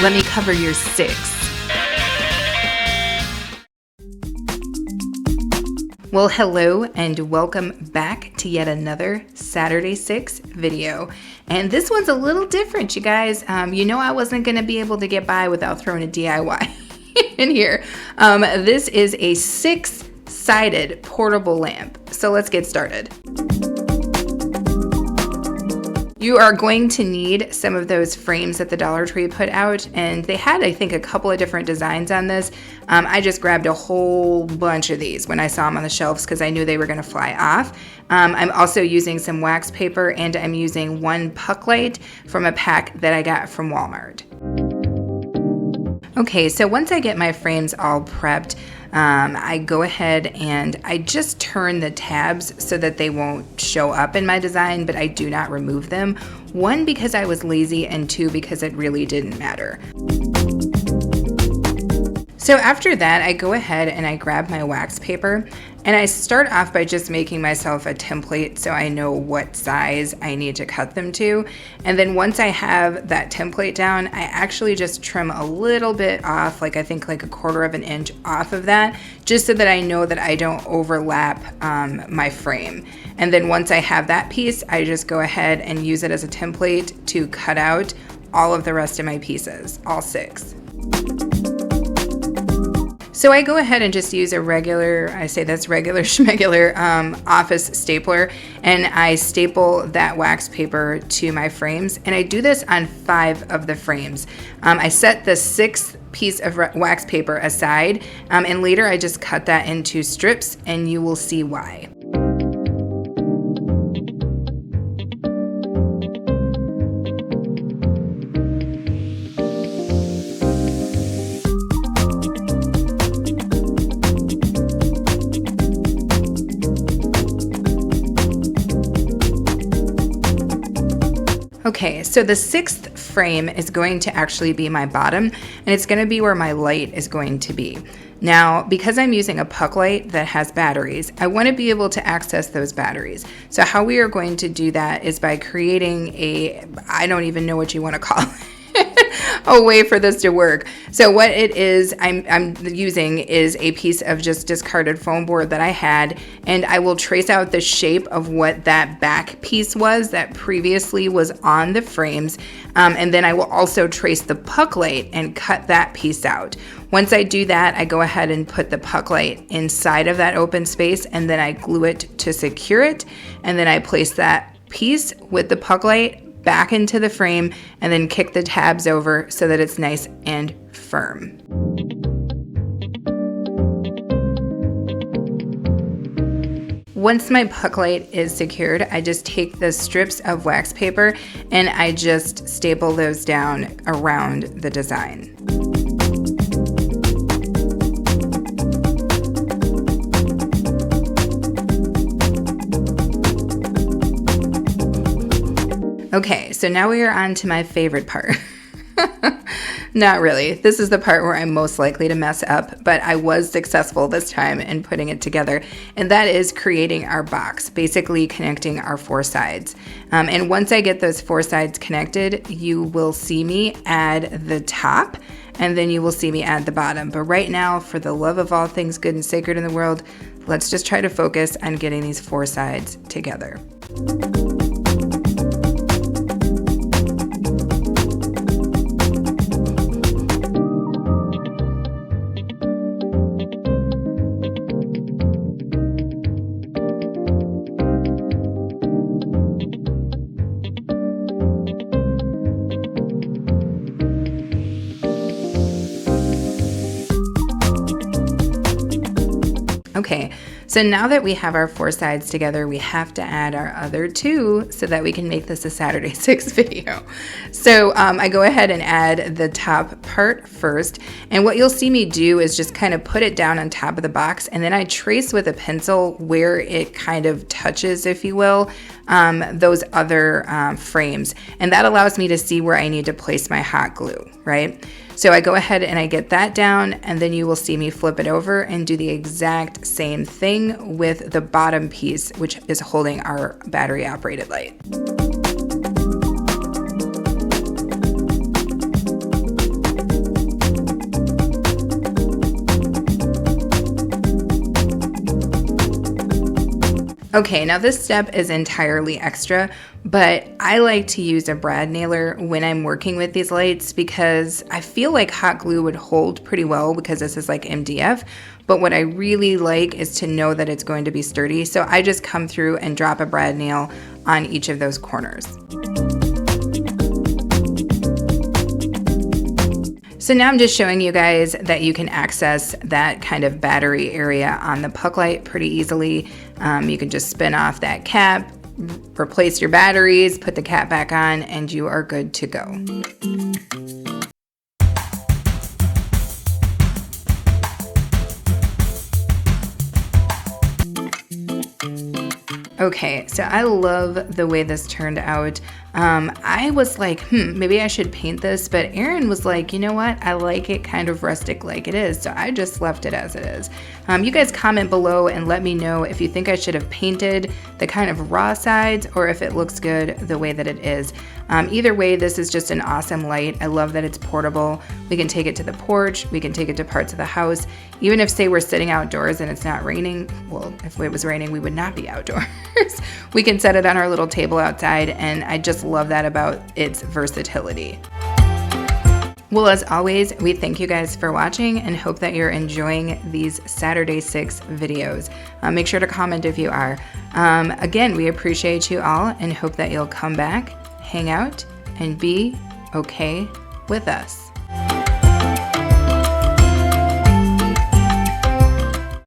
Let me cover your 6. Well, hello and welcome back to yet another Saturday 6 video. And this one's a little different, you guys. You know I wasn't going to be able to get by without throwing a DIY in here. This is a 6-sided portable lamp. So let's get started. You are going to need some of those frames that the Dollar Tree put out, and they had, I think, a couple of different designs on this. I just grabbed a whole bunch of these when I saw them on the shelves because I knew they were going to fly off. I'm also using some wax paper, and I'm using one puck light from a pack that I got from Walmart. Okay, so once I get my frames all prepped, I go ahead and I just turn the tabs so that they won't show up in my design, but I do not remove them. 1, because I was lazy, and 2, because it really didn't matter. So after that, I go ahead and I grab my wax paper, and I start off by just making myself a template so I know what size I need to cut them to. And then once I have that template down, I actually just trim a little bit off, like I think like 1/4 of an inch off of that, just so that I know that I don't overlap my frame. And then once I have that piece, I just go ahead and use it as a template to cut out all of the rest of my pieces, all 6. So I go ahead and just use a regular, I say that's regular schmegular office stapler, and I staple that wax paper to my frames, and I do this on 5 of the frames. I set the 6th piece of wax paper aside, and later I just cut that into strips, and you will see why. Okay, so the 6th frame is going to actually be my bottom, and it's going to be where my light is going to be. Now, because I'm using a puck light that has batteries, I want to be able to access those batteries. So how we are going to do that is by creating a, I don't even know what you want to call it, a way for this to work. So what it is I'm using is a piece of just discarded foam board that I had, and I will trace out the shape of what that back piece was that previously was on the frames, and then I will also trace the puck light and cut that piece out. Once I do that, I go ahead and put the puck light inside of that open space, and then I glue it to secure it, and then I place that piece with the puck light back into the frame, and then kick the tabs over so that it's nice and firm. Once my puck light is secured, I just take the strips of wax paper and I just staple those down around the design. Okay, so now we are on to my favorite part. Not really. This is the part where I'm most likely to mess up, but I was successful this time in putting it together, and that is creating our box, basically connecting our 4 sides. And once I get those 4 sides connected, you will see me add the top, and then you will see me add the bottom. But right now, for the love of all things good and sacred in the world, let's just try to focus on getting these 4 sides together. Okay, so now that we have our 4 sides together, we have to add our other 2 so that we can make this a Saturday 6 video. So I go ahead and add the top part first, and what you'll see me do is just kind of put it down on top of the box, and then I trace with a pencil where it kind of touches, if you will, those other frames, and that allows me to see where I need to place my hot glue, right? So I go ahead and I get that down, and then you will see me flip it over and do the exact same thing with the bottom piece, which is holding our battery operated light. Okay, now this step is entirely extra, but I like to use a brad nailer when I'm working with these lights because I feel like hot glue would hold pretty well because this is like MDF, but what I really like is to know that it's going to be sturdy, so I just come through and drop a brad nail on each of those corners. So now I'm just showing you guys that you can access that kind of battery area on the puck light pretty easily. You can just spin off that cap, replace your batteries, put the cap back on, and you are good to go. Okay, so I love the way this turned out. I was like, maybe I should paint this, but Aaron was like, you know what? I like it kind of rustic like it is, so I just left it as it is. You guys comment below and let me know if you think I should have painted the kind of raw sides or if it looks good the way that it is. Either way, this is just an awesome light. I love that it's portable. We can take it to the porch. We can take it to parts of the house. Even if, say, we're sitting outdoors and it's not raining, well, if it was raining, we would not be outdoors. We can set it on our little table outside, and I just love that about its versatility. Well, as always, we thank you guys for watching and hope that you're enjoying these Saturday 6 videos. Make sure to comment if you are. Again, we appreciate you all and hope that you'll come back, hang out, and be okay with us.